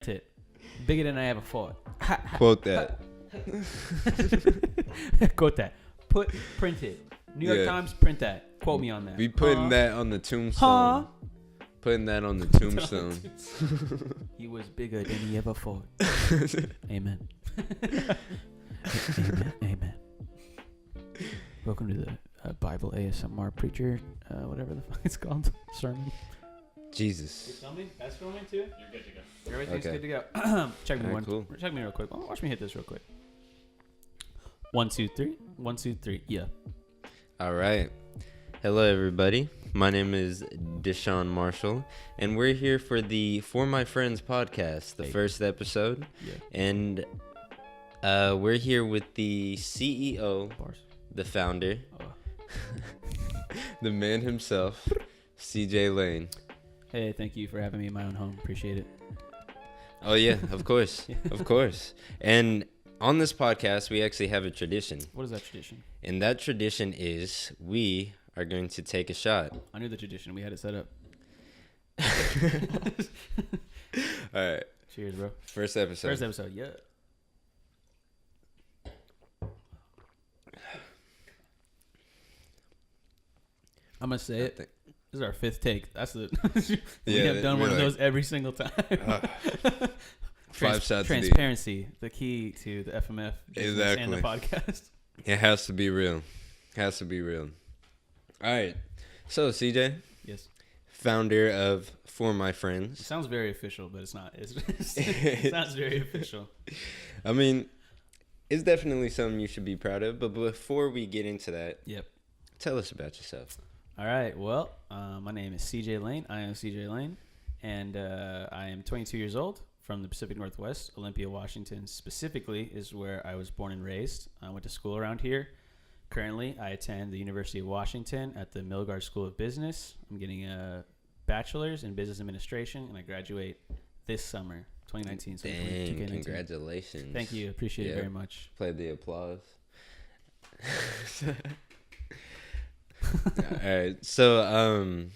it. Bigger than I ever thought. Quote that. Quote that. Print it. New York Yeah. Times, print that. Quote me on that. We putting that on the tombstone. Putting that on the tombstone. He was bigger than he ever thought. Amen. Amen. Welcome to the Bible ASMR preacher, whatever the fuck it's called, sermon. Jesus. You filming? That's filming too? You're good to go. Everything's Okay. good to go. Check me Cool. Check me real quick. Watch me hit this real quick. 1, 2, 3. 1, 2, 3. Yeah. All right. Hello, everybody. My name is Deshaun Marshall, and we're here for the For My Friends podcast, the first episode. Yeah. And we're here with the CEO, the founder, the man himself, CJ Lane. Hey, thank you for having me in my own home. Appreciate it. Oh, yeah, of course. Of course. And on this podcast, we actually have a tradition. What is that tradition? And that tradition is we are going to take a shot. I knew the tradition. We had it set up. All right. Cheers, bro. First episode. Yeah. I'm going to say it. This is our 5th take. That's it. We have done one of those every single time. 5 shots Transparency, the key to the FMF exactly. and the podcast. It has to be real. Has to be real. All right. So, CJ. Yes. Founder of For My It Friends. sounds very official, but it's not. It sounds very official. I mean, it's definitely something you should be proud of. But before we get into that, Yep. tell us about yourself. All right. Well, my name is CJ Lane. I am CJ Lane, and I am 22 years old from the Pacific Northwest. Olympia, Washington, specifically, is where I was born and raised. I went to school around here. Currently, I attend the University of Washington at the Milgard School of Business. I'm getting a bachelor's in business administration, and I graduate this summer, 2019. So Dang, congratulations. Thank you. Appreciate it very much. Play the applause. All right. So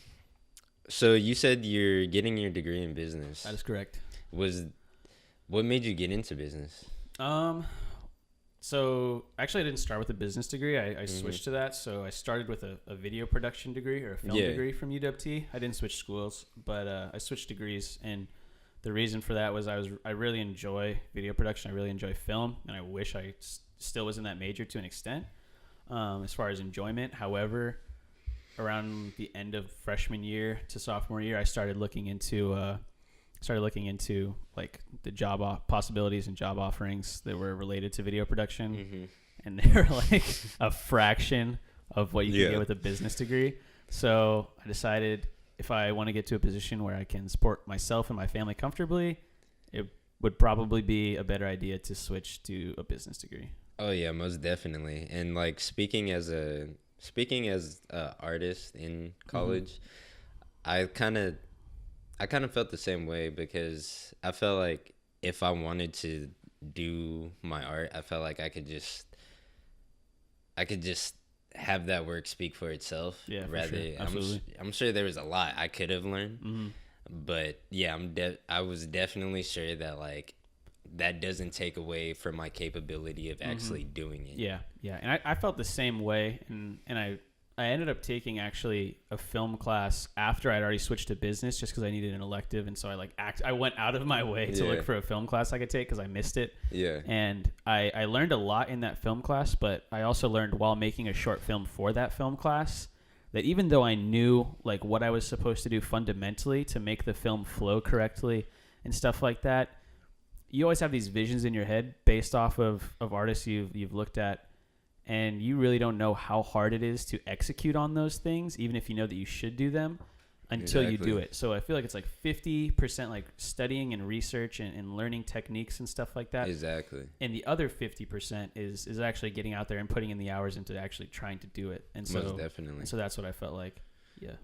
you said you're getting your degree in business. That is correct. What made you get into business? So actually I didn't start with a business degree. I switched to that. So I started with a video production degree or a film degree from UW. I didn't switch schools, but I switched degrees, and the reason for that was I really enjoy video production. I really enjoy film, and I wish I still was in that major to an extent, as far as enjoyment. However, around the end of freshman year to sophomore year, I started looking into like the job possibilities and job offerings that were related to video production, and they were like a fraction of what you can get with a business degree. So I decided if I want to get to a position where I can support myself and my family comfortably, it would probably be a better idea to switch to a business degree. Oh yeah, most definitely. And like speaking as a artist in college, I kind of felt the same way, because I felt like if I wanted to do my art, I felt like I could just have that work speak for itself. Yeah, rather, for sure. Absolutely. I'm sure there was a lot I could have learned, but yeah, I was definitely sure that like that doesn't take away from my capability of actually doing it. Yeah, and I felt the same way, and I ended up taking actually a film class after I'd already switched to business, just because I needed an elective, and so I went out of my way to look for a film class I could take because I missed it. Yeah. And I learned a lot in that film class, but I also learned while making a short film for that film class that even though I knew like what I was supposed to do fundamentally to make the film flow correctly and stuff like that, you always have these visions in your head based off of artists you've looked at, and you really don't know how hard it is to execute on those things, even if you know that you should do them, until you do it. So I feel like it's like 50% like studying and research and learning techniques and stuff like that. Exactly. And the other 50% is actually getting out there and putting in the hours into actually trying to do it. And so, most definitely. So that's what I felt like. Yeah.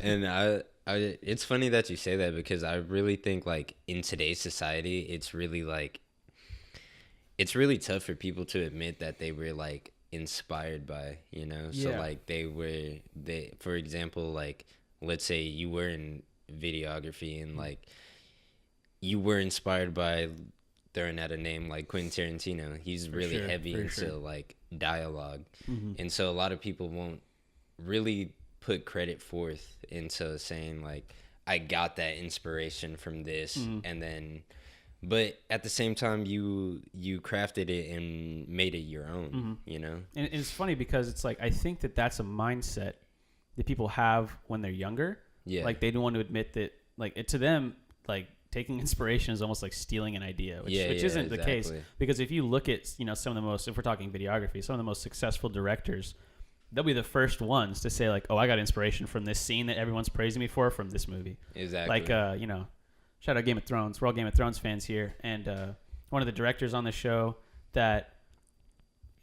And I it's funny that you say that, because I really think like in today's society, it's really tough for people to admit that they were like inspired by, so like for example, like let's say you were in videography and like you were inspired by, throwing out a name like Quentin Tarantino. He's really heavy into like dialogue, and so a lot of people won't really put credit forth into saying like, I got that inspiration from this, and then, but at the same time, you crafted it and made it your own, you know? And it's funny because it's like, I think that's a mindset that people have when they're younger. Yeah. Like, they don't want to admit that, like, to them, like, taking inspiration is almost like stealing an idea, which isn't the case. Because if you look at, you know, some of the most, if we're talking videography, some of the most successful directors, they'll be the first ones to say like, oh, I got inspiration from this scene that everyone's praising me for from this movie. Exactly. Like, you know, shout out Game of Thrones. We're all Game of Thrones fans here. And one of the directors on the show that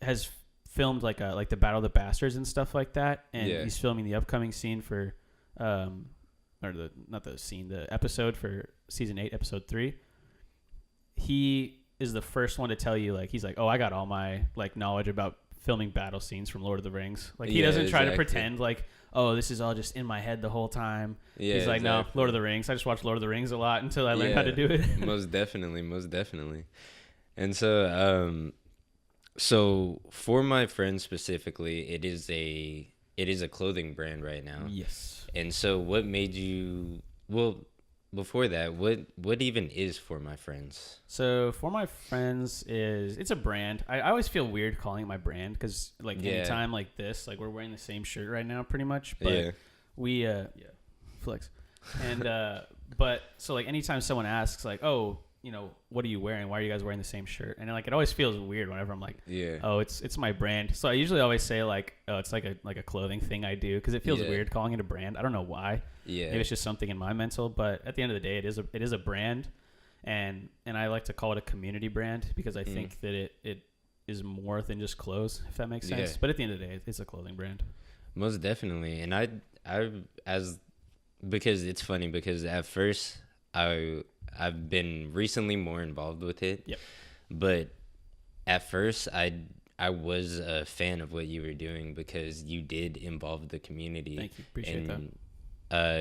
has filmed like the Battle of the Bastards and stuff like that. And he's filming the upcoming scene for, the episode for season 8, episode 3. He is the first one to tell you, like, he's like, oh, I got all my like knowledge about filming battle scenes from Lord of the Rings. Like, he doesn't try to pretend like, oh, this is all just in my head the whole time. He's like, no, Lord of the Rings. I just watched Lord of the Rings a lot until I learned how to do it. most definitely. And so so for my friends specifically, it is a clothing brand right now. Yes. And so what made you, well, before that, what even is For My Friends? So For My Friends it's a brand. I always feel weird calling it my brand because like anytime like this, like we're wearing the same shirt right now pretty much. But we flex. And but so like anytime someone asks like, oh, you know, what are you wearing? Why are you guys wearing the same shirt? And like it always feels weird whenever I'm like, oh, it's my brand. So I usually always say like, oh, it's like a clothing thing I do because it feels weird calling it a brand. I don't know why. Maybe it's just something in my mental, but at the end of the day, it is a brand, and I like to call it a community brand because I think that it is more than just clothes, if that makes sense. But at the end of the day, it's a clothing brand. Most definitely, and because it's funny because at first I've been recently more involved with it. Yep. But at first I was a fan of what you were doing because you did involve the community. Thank you. Appreciate that.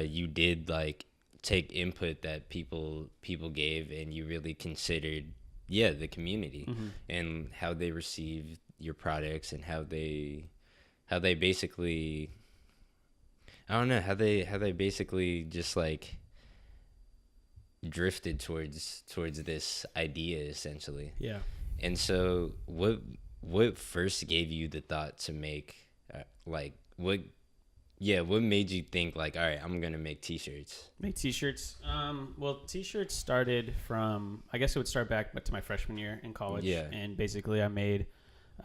You did like take input that people gave, and you really considered the community and how they received your products and how they basically, I don't know, how they basically just like drifted towards this idea essentially. Yeah. And so what first gave you the thought to make what made you think like, all right, I'm gonna make t-shirts? Well, t-shirts started from, I guess it would start back to my freshman year in college. And basically I made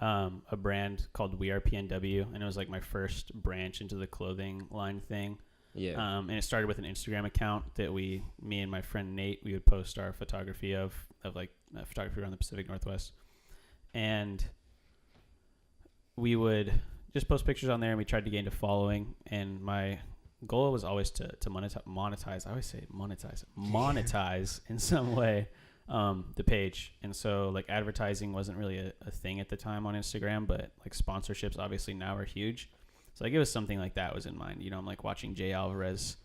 a brand called We Are PNW, and it was like my first branch into the clothing line thing. And it started with an Instagram account that me and my friend Nate, we would post our photography of like photography around the Pacific Northwest, and we would just post pictures on there, and we tried to gain a following. And my goal was always to monetize. I always say monetize in some way the page. And so like advertising wasn't really a thing at the time on Instagram, but like sponsorships obviously now are huge. So like it was something like that was in mind. You know, I'm like watching Jay Alvarez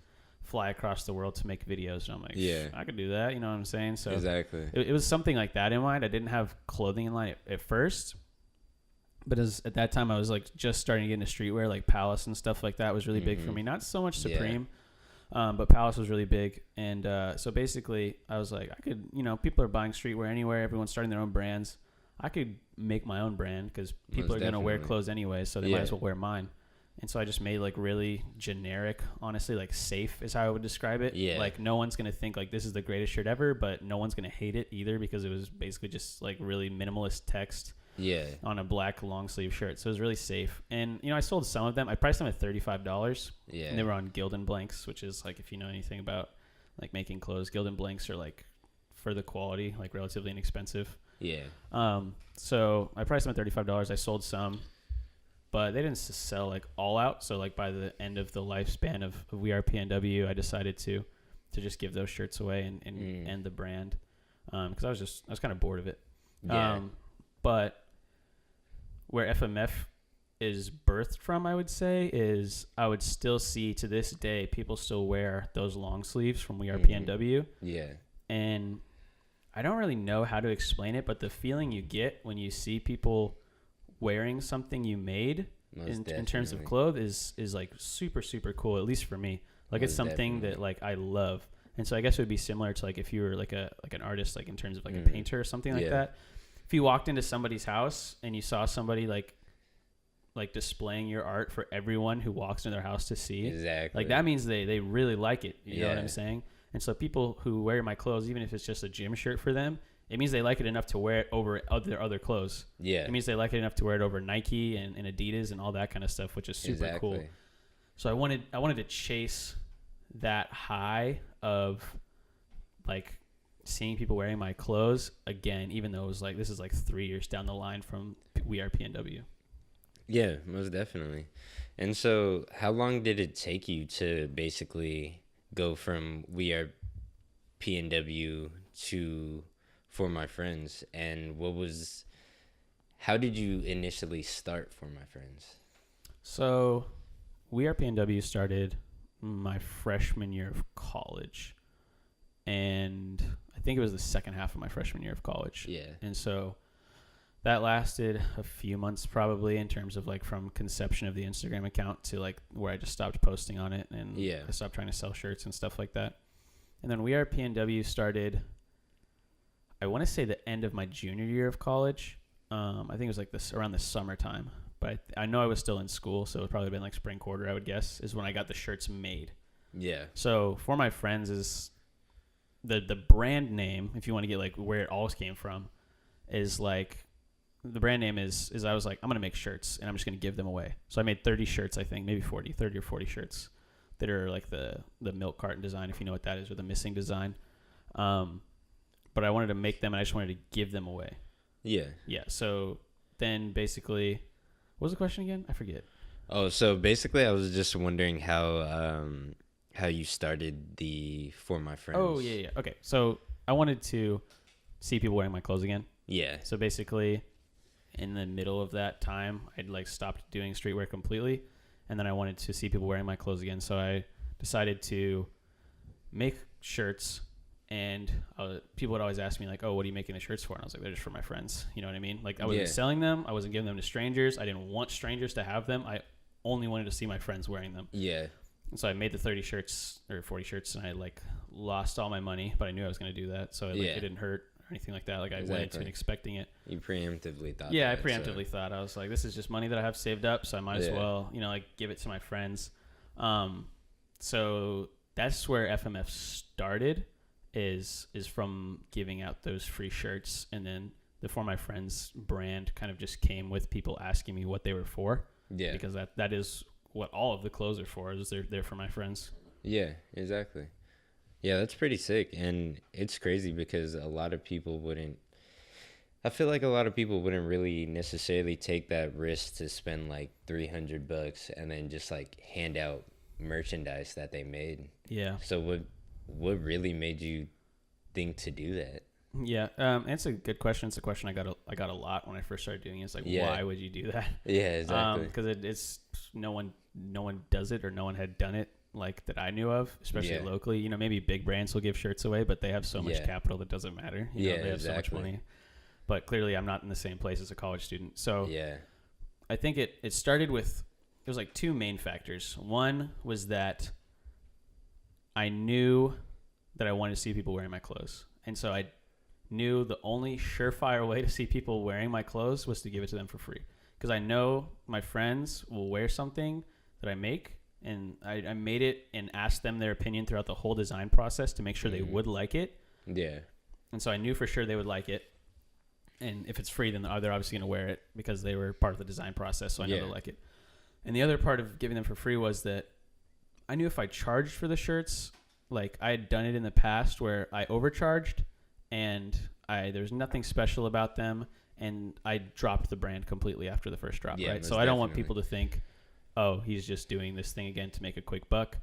fly across the world to make videos, and I'm like, I could do that. You know what I'm saying? So exactly, it was something like that in mind. I didn't have clothing in mind at first, but at that time I was like just starting to get into streetwear, like Palace and stuff like that was really big for me. Not so much Supreme, but Palace was really big. And so basically I was like, I could, you know, people are buying streetwear anywhere. Everyone's starting their own brands. I could make my own brand because people are going to wear clothes anyway, so they might as well wear mine. And so I just made like really generic, honestly, like safe is how I would describe it. Like no one's going to think like this is the greatest shirt ever, but no one's going to hate it either because it was basically just like really minimalist text on a black long sleeve shirt. So it was really safe. And, you know, I sold some of them. I priced them at $35. And they were on Gildan Blanks, which is like, if you know anything about like making clothes, Gildan Blanks are like for the quality, like relatively inexpensive. So I priced them at $35. I sold some, but they didn't sell like all out. So like by the end of the lifespan of We Are PNW, I decided to just give those shirts away and end the brand. Cause I was kind of bored of it. But where FMF is birthed from, I would say, is I would still see to this day, people still wear those long sleeves from We Are PNW. And I don't really know how to explain it, but the feeling you get when you see people wearing something you made in terms of clothes is like super, super cool, at least for me. Like it's something that like I love. And so I guess it would be similar to like if you were like an artist, like in terms of like a painter or something like that. If you walked into somebody's house and you saw somebody like displaying your art for everyone who walks into their house to see, exactly, like that means they really like it. You know what I'm saying? And so people who wear my clothes, even if it's just a gym shirt for them, it means they like it enough to wear it over other clothes. Yeah. It means they like it enough to wear it over Nike and Adidas and all that kind of stuff, which is super cool. So I wanted to chase that high of like seeing people wearing my clothes again, even though it was like, this is like 3 years down the line from We Are PNW. Yeah, most definitely. And so how long did it take you to basically go from We Are PNW to For My Friends, and how did you initially start For My Friends? So We Are PNW started my freshman year of college, and I think it was the second half of my freshman year of college. Yeah. And so that lasted a few months probably, in terms of like from conception of the Instagram account to like where I just stopped posting on it, and I stopped trying to sell shirts and stuff like that. And then We Are PNW started, I want to say, the end of my junior year of college. I think it was like this around the summertime, but I know I was still in school, so it would probably been like spring quarter, I would guess, is when I got the shirts made. Yeah. So For My Friends is the brand name, if you want to get like where it all came from, is like, the brand name is I was like, I'm going to make shirts and I'm just going to give them away. So I made 30 shirts, I think, maybe 30 or 40 shirts that are like the milk carton design, if you know what that is, or the missing design. But I wanted to make them and I just wanted to give them away. Yeah. Yeah. So then basically, what was the question again? I forget. Oh, so basically I was just wondering how you started the For My Friends. Oh, yeah. Okay. So I wanted to see people wearing my clothes again. Yeah. So basically, in the middle of that time, I'd like stopped doing streetwear completely, and then I wanted to see people wearing my clothes again. So I decided to make shirts, and people would always ask me like, "Oh, what are you making the shirts for?" And I was like, "They're just for my friends." You know what I mean? Like I wasn't selling them, I wasn't giving them to strangers. I didn't want strangers to have them. I only wanted to see my friends wearing them. Yeah. And so I made the 30 shirts or 40 shirts, and I like lost all my money, but I knew I was going to do that, so it didn't hurt anything like that. Like I went into it expecting it. You preemptively thought. Yeah, I preemptively thought. I was like, this is just money that I have saved up, so I might as well, like give it to my friends. So that's where FMF started, is from giving out those free shirts, and then the For My Friends brand kind of just came with people asking me what they were for. Yeah. Because that is what all of the clothes are for, is they're for my friends. Yeah, exactly. Yeah, that's pretty sick. And it's crazy because I feel like a lot of people wouldn't really necessarily take that risk to spend like $300 and then just like hand out merchandise that they made. Yeah. So what really made you think to do that? Yeah, it's a good question. It's a question I got a lot when I first started doing it. It's like, why would you do that? Yeah, exactly. Because it's no one does it, or no one had done it like that I knew of, especially locally. Maybe big brands will give shirts away, but they have so much capital that doesn't matter. They have so much money. But clearly I'm not in the same place as a college student. So I think it started with, it was like two main factors. One was that I knew that I wanted to see people wearing my clothes. And so I knew the only surefire way to see people wearing my clothes was to give it to them for free. Because I know my friends will wear something that I make, and I made it and asked them their opinion throughout the whole design process to make sure they would like it. Yeah. And so I knew for sure they would like it. And if it's free, then they're obviously going to wear it because they were part of the design process, so I know they'll like it. And the other part of giving them for free was that I knew if I charged for the shirts, like I had done it in the past where I overcharged, and there's nothing special about them, and I dropped the brand completely after the first drop, right? So I don't want people to think, oh, he's just doing this thing again to make a quick buck.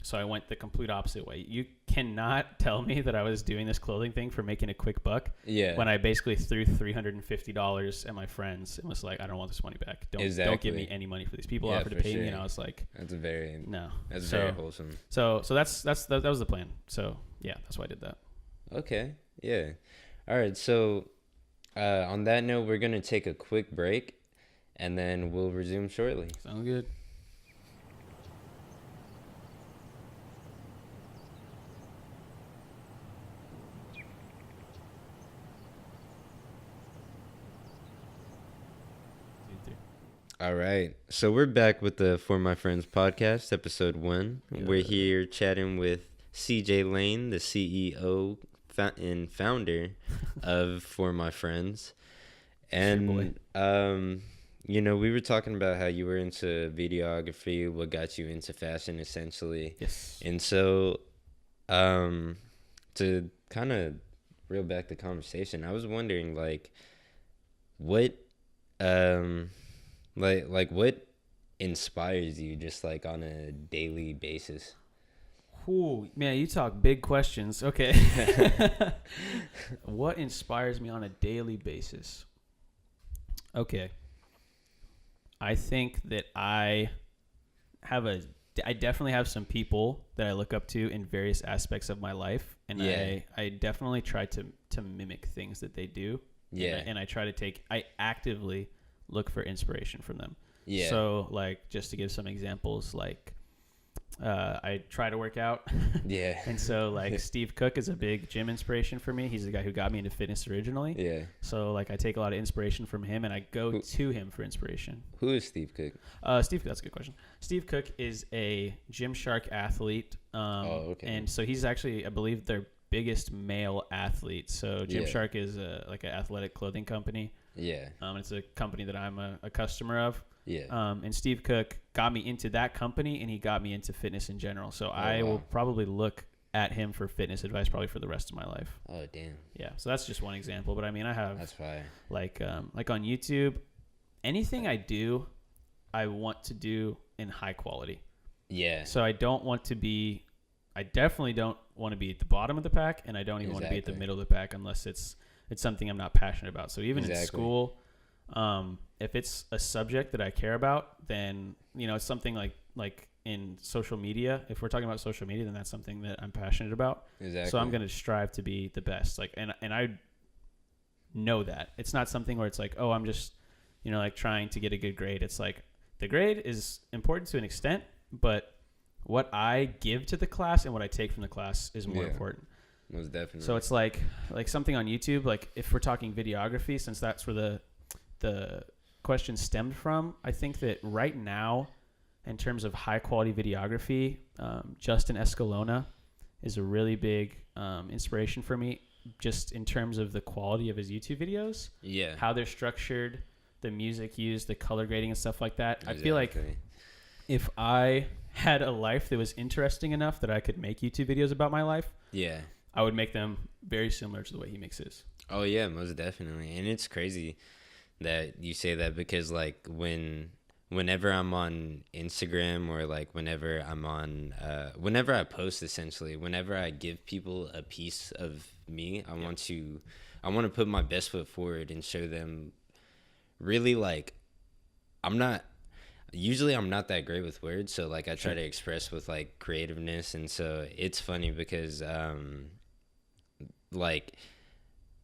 So I went the complete opposite way. You cannot tell me that I was doing this clothing thing for making a quick buck. Yeah. When I basically threw $350 at my friends and was like, I don't want this money back. Don't give me any money for these. People offered to pay me, and I was like, that's very wholesome. So that was the plan. So yeah, that's why I did that. Okay. Yeah. All right, so on that note, we're gonna take a quick break, and then we'll resume shortly. Sounds good. All right, so we're back with the For My Friends podcast, episode 1. Yeah. We're here chatting with CJ Lane, the CEO and founder of For My Friends. And you know, we were talking about how you were into videography, what got you into fashion essentially. Yes. And so to kind of reel back the conversation, I was wondering like what like what inspires you just like on a daily basis? Ooh, man, you talk big questions. Okay. What inspires me on a daily basis? Okay. I think that I definitely have some people that I look up to in various aspects of my life. And Yeah. I definitely try to mimic things that they do. Yeah. And I actively look for inspiration from them. Yeah. So like, just to give some examples, like, I try to work out. Yeah. And so like Steve Cook is a big gym inspiration for me. He's the guy who got me into fitness originally. Yeah. So like I take a lot of inspiration from him and I go to him for inspiration. Who is Steve Cook? That's a good question. Steve Cook is a Gymshark athlete. Okay. And so he's actually, I believe, their biggest male athlete. So Gymshark is like an athletic clothing company. Yeah. It's a company that I'm a customer of. Yeah. And Steve Cook got me into that company, and he got me into fitness in general. So I wow. will probably look at him for fitness advice probably for the rest of my life. Oh damn. Yeah. So that's just one example. But I mean, I have That's fire. like on YouTube, anything I do, I want to do in high quality. Yeah. So I definitely don't want to be at the bottom of the pack, and I don't even want to be at the middle of the pack unless it's something I'm not passionate about. So even in school, if it's a subject that I care about, then, you know, it's something like in social media. If we're talking about social media, then that's something that I'm passionate about. Exactly. So I'm going to strive to be the best. Like, and I know that it's not something where it's like, oh, I'm just, you know, like trying to get a good grade. It's like the grade is important to an extent, but what I give to the class and what I take from the class is more important. Most definitely. So it's like something on YouTube, like if we're talking videography, since that's where the question stemmed from, I think that right now, in terms of high quality videography, Justin Escalona is a really big inspiration for me, just in terms of the quality of his YouTube videos. Yeah. How they're structured, the music used, the color grading and stuff like that. Exactly. I feel like if I had a life that was interesting enough that I could make YouTube videos about my life, yeah, I would make them very similar to the way he makes his. Oh yeah, most definitely. And it's crazy that you say that, because like whenever I'm on Instagram, or like whenever I'm on whenever I post, essentially whenever I give people a piece of me, I want to put my best foot forward and show them really, like, I'm not that great with words, so like I try to express with like creativeness. And so it's funny because like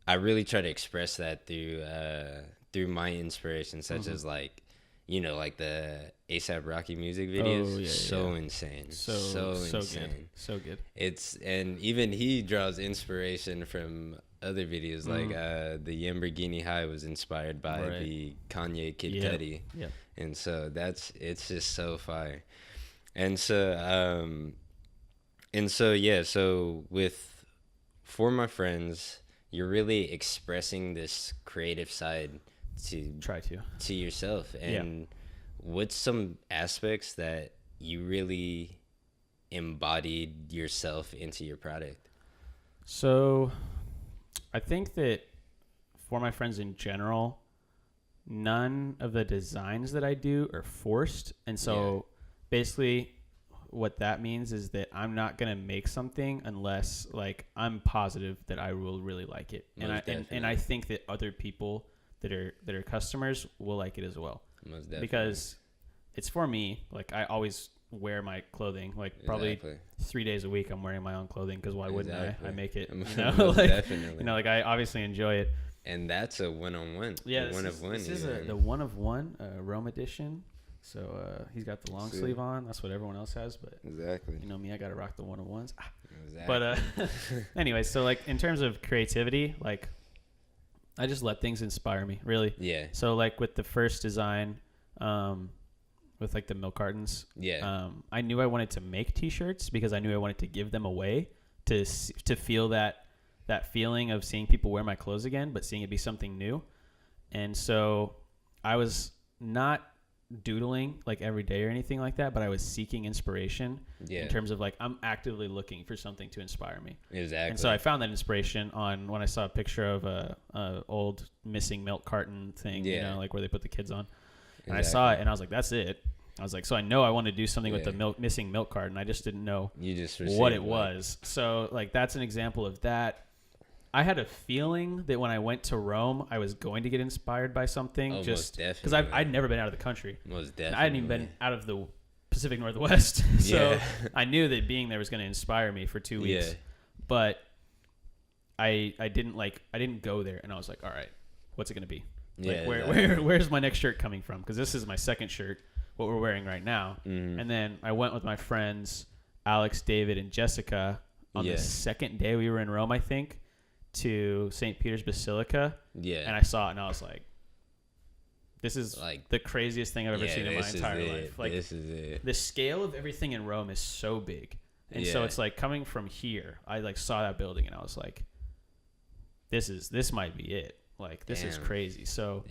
I really try to express that through my inspirations, such as like, you know, like the ASAP Rocky music videos. Insane. So insane. Good. So good. And even he draws inspiration from other videos, like the Lamborghini High was inspired by the Kanye Kid Cudi. Yeah. And so it's just so fire. And so so with For My Friends, you're really expressing this creative side to yourself. And what's some aspects that you really embodied yourself into your product? So I think that For My Friends in general, none of the designs that I do are forced. And so basically what that means is that I'm not going to make something unless like I'm positive that I will really like it. And I think that other people that are customers will like it as well. Most definitely. Because it's for me. Like I always wear my clothing. Like probably 3 days a week I'm wearing my own clothing, because why wouldn't I make it, you know? Like, definitely. You know, like I obviously enjoy it. And that's a one-on-one. Yeah, this is the one of one Rome edition. So he's got the long sleeve on. That's what everyone else has, but exactly. You know me, I gotta rock the one of ones. Exactly. But anyway, so like in terms of creativity, like I just let things inspire me, really. Yeah. So like with the first design, with like the milk cartons, I knew I wanted to make T-shirts because I knew I wanted to give them away to feel that feeling of seeing people wear my clothes again, but seeing it be something new. And so I was not doodling like every day or anything like that, but I was seeking inspiration in terms of like I'm actively looking for something to inspire me. Exactly. And so I found that inspiration on when I saw a picture of a old missing milk carton thing, you know, like where they put the kids on. And I saw it and I was like, that's it. I was like, so I know I want to do something with the missing milk carton. I just didn't know what it was. So like that's an example of that. I had a feeling that when I went to Rome, I was going to get inspired by something, just because I'd never been out of the country. Most definitely. I hadn't even been out of the Pacific Northwest, so I knew that being there was going to inspire me for 2 weeks. Yeah. But I didn't go there, and I was like, all right, what's it going to be? Like, where's my next shirt coming from? Because this is my second shirt, what we're wearing right now. Mm. And then I went with my friends Alex, David, and Jessica on the second day we were in Rome, I think, to St. Peter's Basilica. Yeah. And I saw it and I was like, this is like the craziest thing I've ever seen in my entire life. Like, this is it. The scale of everything in Rome is so big. And so it's like coming from here, I like saw that building and I was like, this might be it. Like, this is crazy. So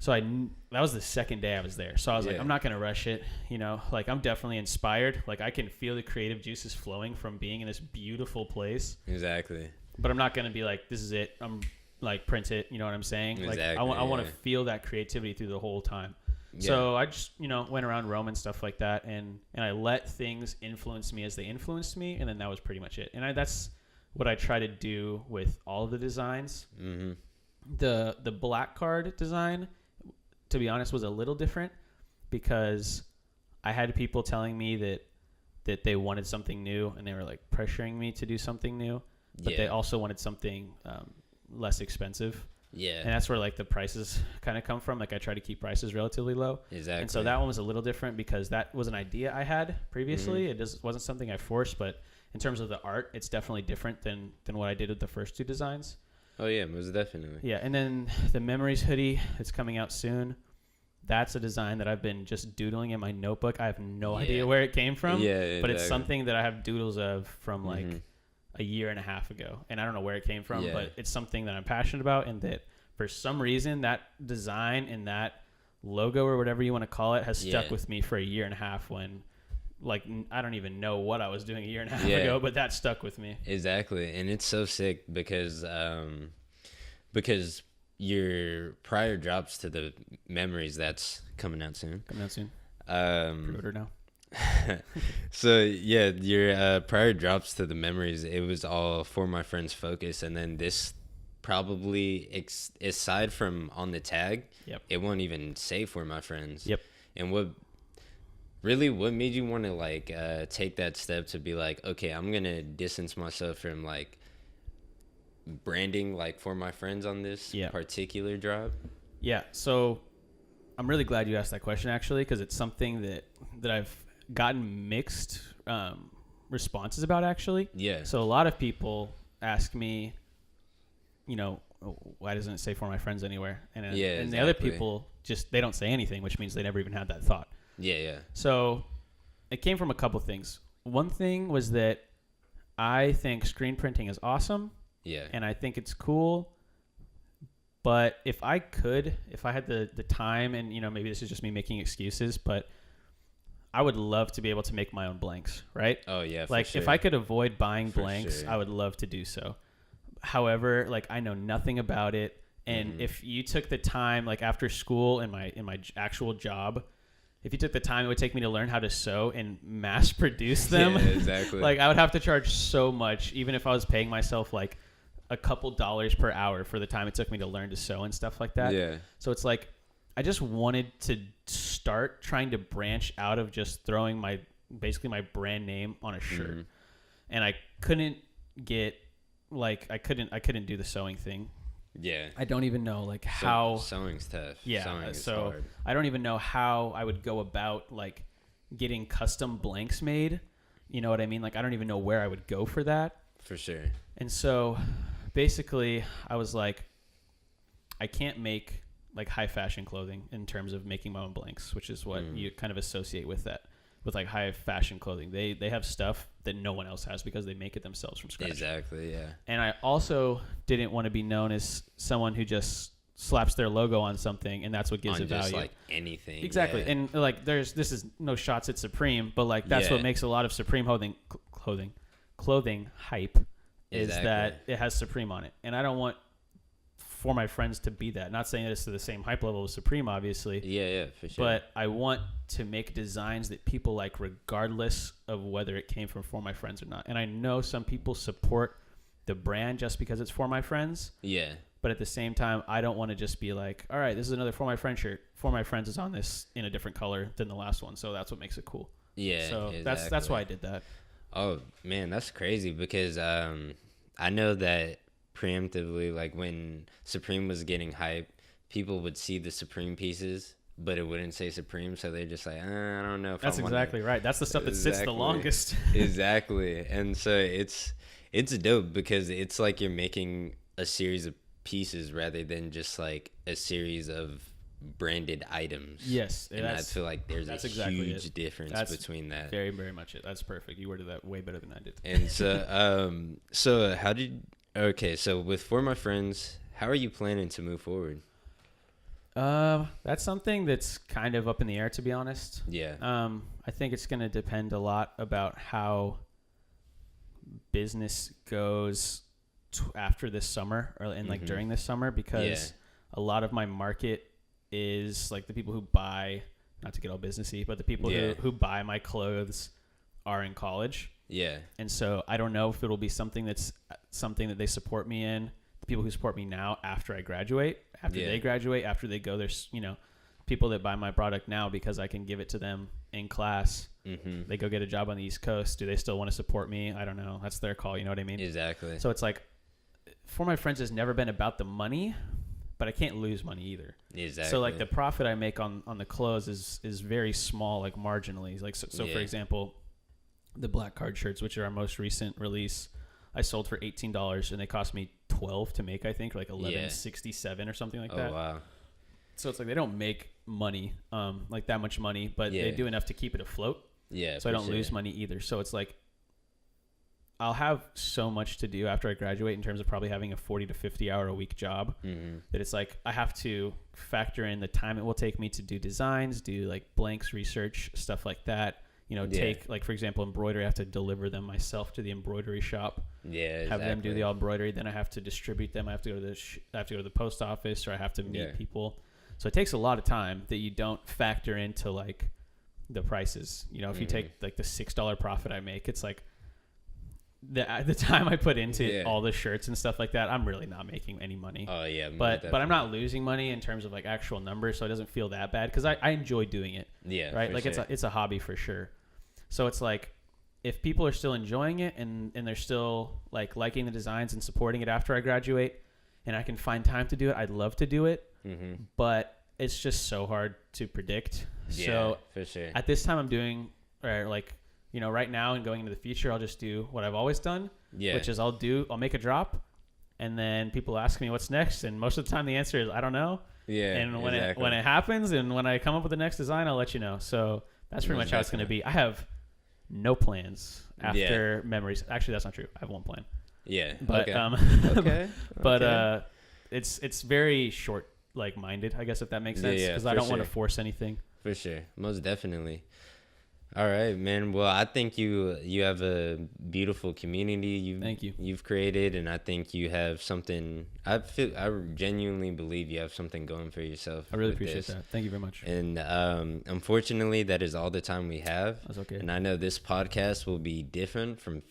so that was the second day I was there. So I was like, I'm not going to rush it. You know, like I'm definitely inspired. Like I can feel the creative juices flowing from being in this beautiful place. Exactly. But I'm not going to be like, this is it. I'm like, print it. You know what I'm saying? Exactly, like I want to feel that creativity through the whole time. Yeah. So I just, you know, went around Rome and stuff like that. And I let things influence me as they influenced me. And then that was pretty much it. And that's what I try to do with all of the designs. Mm-hmm. The black card design, to be honest, was a little different because I had people telling me that they wanted something new and they were like pressuring me to do something new. But they also wanted something less expensive. Yeah. And that's where like the prices kind of come from. Like I try to keep prices relatively low. Exactly. And so that one was a little different because that was an idea I had previously. Mm-hmm. It wasn't something I forced, but in terms of the art, it's definitely different than what I did with the first two designs. Oh yeah, most definitely. Yeah. And then the Memories hoodie that's coming out soon. That's a design that I've been just doodling in my notebook. I have no idea where it came from. Yeah, exactly. But it's something that I have doodles of from like a year and a half ago, and I don't know where it came from, but it's something that I'm passionate about, and that for some reason that design and that logo or whatever you want to call it has stuck with me for a year and a half when like I don't even know what I was doing a year and a half ago, but that stuck with me. Exactly. And it's so sick because your prior drops to the Memories that's coming out soon. Pre-order now. So yeah, your prior drops to the Memories, it was all For My Friends focus, and then this probably aside from on the tag, it won't even say For My Friends. Yep. And what made you want to like take that step to be like, okay, I'm gonna distance myself from like branding like For My Friends on this particular drop? Yeah, so I'm really glad you asked that question actually, because it's something that I've gotten mixed responses about actually. Yeah. So a lot of people ask me, you know, why doesn't it say For My Friends anywhere? And the other people just, they don't say anything, which means they never even had that thought. Yeah. So it came from a couple things. One thing was that I think screen printing is awesome. Yeah. And I think it's cool. But if I had the time, and you know, maybe this is just me making excuses, but I would love to be able to make my own blanks, right? Oh yeah, like for sure. If I could avoid buying blanks, I would love to do so. However, like I know nothing about it, and if you took the time, like after school in my actual job, if you took the time, it would take me to learn how to sew and mass produce them. Yeah, exactly. Like I would have to charge so much, even if I was paying myself like a couple dollars per hour for the time it took me to learn to sew and stuff like that. Yeah. So it's like I just wanted to start trying to branch out of just throwing my basically my brand name on a shirt. Mm-hmm. And I couldn't get like I couldn't do the sewing thing. Yeah. I don't even know like how sewing's tough. Yeah. Sewing is so hard. I don't even know how I would go about like getting custom blanks made. You know what I mean? Like I don't even know where I would go for that. For sure. And so basically I was like, I can't make like high fashion clothing in terms of making my own blanks, which is what you kind of associate with that, with like high fashion clothing. They have stuff that no one else has because they make it themselves from scratch. Exactly, yeah. And I also didn't want to be known as someone who just slaps their logo on something and that's what gives on it just value. Like anything. Exactly. Yeah. And like this is no shots at Supreme, but like that's what makes a lot of Supreme clothing hype is that it has Supreme on it. And I don't want for my friends to be that. Not saying that it's to the same hype level as Supreme, obviously. Yeah, for sure. But I want to make designs that people like regardless of whether it came from For My Friends or not. And I know some people support the brand just because it's For My Friends. Yeah. But at the same time, I don't want to just be like, all right, this is another For My Friends shirt. For My Friends is on this in a different color than the last one. So that's what makes it cool. Yeah. So exactly. that's why I did that. Oh, man, that's crazy because I know that preemptively, like when Supreme was getting hype, people would see the Supreme pieces, but it wouldn't say Supreme, so they're just like, I don't know if that's exactly right. That's the stuff that sits the longest. Exactly. And so it's dope because it's like you're making a series of pieces rather than just like a series of branded items. Yes. And I feel like there's a huge difference between that. Very, very much it. That's perfect. You worded that way better than I did. And so so with For My Friends, how are you planning to move forward? That's something that's kind of up in the air, to be honest. Yeah. I think it's going to depend a lot about how business goes after this summer or like during this summer, because a lot of my market is like the people who buy, not to get all businessy, but the people who buy my clothes are in college. Yeah. And so I don't know if it'll be something that they support me in. The people who support me now after I graduate, after they graduate, after they go, there's, people that buy my product now because I can give it to them in class. Mm-hmm. They go get a job on the East Coast. Do they still want to support me? I don't know. That's their call. You know what I mean? Exactly. So it's like, For My Friends has never been about the money, but I can't lose money either. Exactly. So like the profit I make on the clothes is very small, like marginally. Like so for example, the black card shirts, which are our most recent release, I sold for $18 and they cost me $12 to make, I think, like $11.67 or something like that. Oh wow. So it's like they don't make money, like that much money, but they do enough to keep it afloat. Yeah. So I don't lose money either. So it's like I'll have so much to do after I graduate in terms of probably having a 40 to 50 hour a week job that it's like I have to factor in the time it will take me to do designs, do like blanks, research, stuff like that. Take like, for example, embroidery. I have to deliver them myself to the embroidery shop. Yeah, exactly. Have them do the embroidery. Then I have to distribute them. I have to go to the post office, or I have to meet people. So it takes a lot of time that you don't factor into like the prices. If you take like the $6 profit I make, it's like the time I put into all the shirts and stuff like that, I'm really not making any money. Oh yeah, but I'm not losing money in terms of like actual numbers, so it doesn't feel that bad because I enjoy doing it. Yeah, right. Like sure. it's a hobby for sure. So it's like if people are still enjoying it and they're still like liking the designs and supporting it after I graduate, and I can find time to do it, I'd love to do it. Mm-hmm. But it's just so hard to predict. Yeah, so for sure. At this time, I'm doing right now and going into the future, I'll just do what I've always done, which is I'll make a drop, and then people ask me what's next, and most of the time the answer is I don't know. Yeah, and when it happens and when I come up with the next design, I'll let you know. So that's pretty much how it's going to be. I have no plans after memories. Actually, that's not true. I have one plan. Yeah, but okay. But it's very short minded, I guess, if that makes sense, because I don't want to force anything. For sure, most definitely. All right, man. Well, I think you have a beautiful community. Thank you. You've created, and I think you have something. I genuinely believe you have something going for yourself. I really appreciate that. Thank you very much. And unfortunately, that is all the time we have. That's okay. And I know this podcast will be different from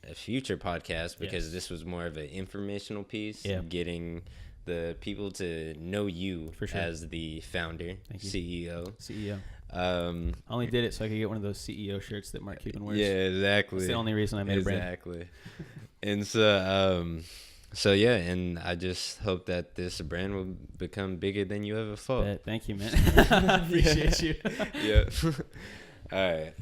a future podcast because this was more of an informational piece, getting the people to know you as the founder, CEO. I only did it so I could get one of those CEO shirts that Mark Cuban wears. Yeah, exactly. That's the only reason I made a brand. Exactly. And so yeah, and I just hope that this brand will become bigger than you ever thought. Thank you, man. I appreciate you. Yeah. All right.